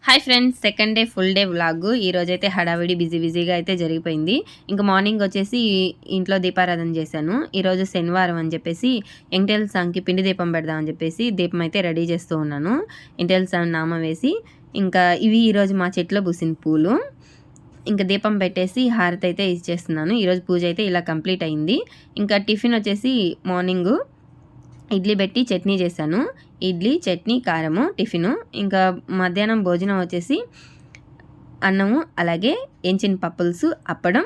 Hi friends, second day full day vlog. ఈరోజైతే హడావిడి బిజీగా అయితే జరిగిపోయింది. ఇంకా మార్నింగ్ వచ్చేసి ఇంట్లో దీపారాధన చేశాను. ఈరోజు శనివారం అని చెప్పేసి వెంకటేశ్వర స్వామికి పిండి దీపం పెడదామని చెప్పేసి దీపం అయితే రెడీ చేస్తూ ఉన్నాను. వెంకటేశ్వర స్వామి నామం వేసి ఇంకా ఇవి ఈరోజు మా చెట్లో పూసిన పూలు. ఇంకా దీపం పెట్టేసి హారతి అయితే ఇచ్చేస్తున్నాను. ఈరోజు పూజ అయితే ఇలా కంప్లీట్ అయింది. ఇంకా టిఫిన్ వచ్చేసి మార్నింగు ఇడ్లీ పెట్టి చట్నీ చేశాను. ఇడ్లీ, చట్నీ, కారము టిఫిను. ఇంకా మధ్యాహ్నం భోజనం వచ్చేసి అన్నము, అలాగే ఎంచిన పప్పులుసు, అప్పడం,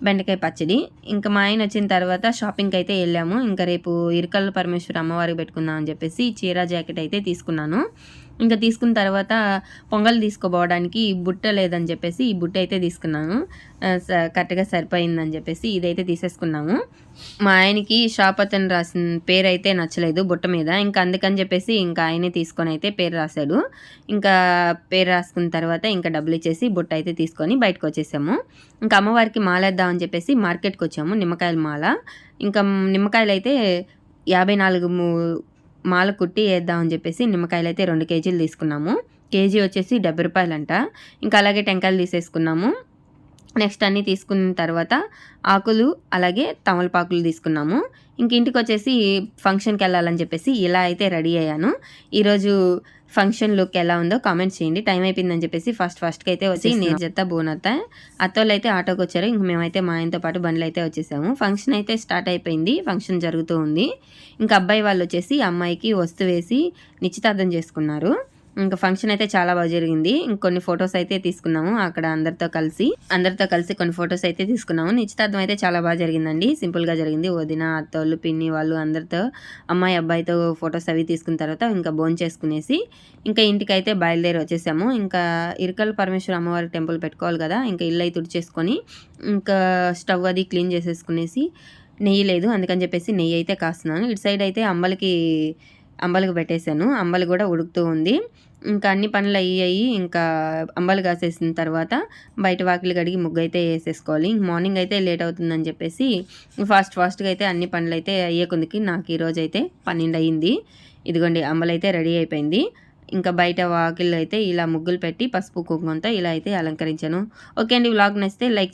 బెండకాయ పచ్చడి. ఇంకా మా ఆయన వచ్చిన తర్వాత షాపింగ్కి అయితే వెళ్ళాము. ఇంకా రేపు ఇరకల్ పరమేశ్వర అమ్మవారికి పెట్టుకుందాం అని చెప్పేసి చీర జాకెట్ అయితే తీసుకున్నాను. ఇంకా తీసుకున్న తర్వాత పొంగల్ తీసుకోపోవడానికి బుట్ట లేదని చెప్పేసి ఈ బుట్ట అయితే తీసుకున్నాను. కరెక్ట్గా సరిపోయిందని చెప్పేసి ఇదైతే తీసేసుకున్నాము. మా ఆయనకి షాప్ అతను రాసిన పేరు అయితే నచ్చలేదు బుట్ట మీద. ఇంకా అందుకని చెప్పేసి ఇంకా ఆయనే తీసుకొని అయితే పేరు రాశాడు. ఇంకా పేరు రాసుకున్న తర్వాత ఇంకా డబ్బులు ఇచ్చేసి బుట్ట అయితే తీసుకొని బయటకు వచ్చేసాము. ఇంకా అమ్మవారికి మాలేద్దామని చెప్పేసి మార్కెట్కి వచ్చాము. నిమ్మకాయల మాల. ఇంకా నిమ్మకాయలు అయితే 54 మాల కుట్టి వేద్దామని చెప్పేసి నిమ్మకాయలు అయితే 2 కేజీలు తీసుకున్నాము. కేజీ వచ్చేసి 70 రూపాయలంట. ఇంకా అలాగే టెంకాయలు తీసేసుకున్నాము. నెక్స్ట్ అన్నీ తీసుకున్న తర్వాత ఆకులు, అలాగే తమలపాకులు తీసుకున్నాము. ఇంక ఇంటికి వచ్చేసి ఫంక్షన్కి వెళ్ళాలని చెప్పేసి ఇలా అయితే రెడీ అయ్యాను. ఈరోజు ఫంక్షన్ లుక్ ఎలా ఉందో కామెంట్ చేయండి. టైం అయిపోయిందని చెప్పేసి ఫస్ట్కి అయితే వచ్చి నేను జత బోనత్త అత్తోళ్ళు అయితే ఆటోకి వచ్చారు. ఇంక మేమైతే మా ఆయనతో పాటు బండ్లు అయితే వచ్చేసాము. ఫంక్షన్ అయితే స్టార్ట్ అయిపోయింది. ఫంక్షన్ జరుగుతూ ఉంది. ఇంకా అబ్బాయి వాళ్ళు వచ్చేసి అమ్మాయికి వస్తు వేసి నిశ్చితార్థం చేసుకున్నారు. ఇంకా ఫంక్షన్ అయితే చాలా బాగా జరిగింది. ఇంకొన్ని ఫొటోస్ అయితే తీసుకున్నాము. అక్కడ అందరితో కలిసి కొన్ని ఫొటోస్ అయితే తీసుకున్నాము. నిశ్చితార్థం అయితే చాలా బాగా జరిగిందండి. సింపుల్గా జరిగింది. వదిన, అత్తోళ్ళు, పిన్ని వాళ్ళు అందరితో అమ్మాయి అబ్బాయితో ఫొటోస్ అవి తీసుకున్న తర్వాత ఇంకా భోజనం చేసుకునేసి ఇంకా ఇంటికైతే బయలుదేరి వచ్చేసాము. ఇంకా ఇరకల్ పరమేశ్వర అమ్మవారి టెంపుల్ పెట్టుకోవాలి కదా. ఇంకా ఇల్లు అయితే తుడిచేసుకొని ఇంకా స్టవ్ అది క్లీన్ చేసేసుకునేసి నెయ్యి లేదు అందుకని చెప్పేసి నెయ్యి అయితే కాస్తున్నాను. ఇటు సైడ్ అయితే అంబలికి పెట్టేశాను. అంబలి కూడా ఉడుకుతూ ఉంది. ఇంకా అన్ని పనులు అయ్యాయి. ఇంకా అంబలి కాసేసిన తర్వాత బయట వాకిలి కడిగి ముగ్గు అయితే వేసేసుకోవాలి. మార్నింగ్ అయితే లేట్ అవుతుందని చెప్పేసి ఫాస్ట్గా అయితే అన్ని పనులు అయితే అయ్యే కొందికి నాకు ఈరోజు అయితే 12 అయ్యింది. ఇదిగోండి అంబలి అయితే రెడీ అయిపోయింది. ఇంకా బయట వాకిళ్ళు అయితే ఇలా ముగ్గులు పెట్టి పసుపు కుంకుమంతో ఇలా అయితే అలంకరించాను. ఓకే అండి, వ్లాగ్ నచ్చితే లైక్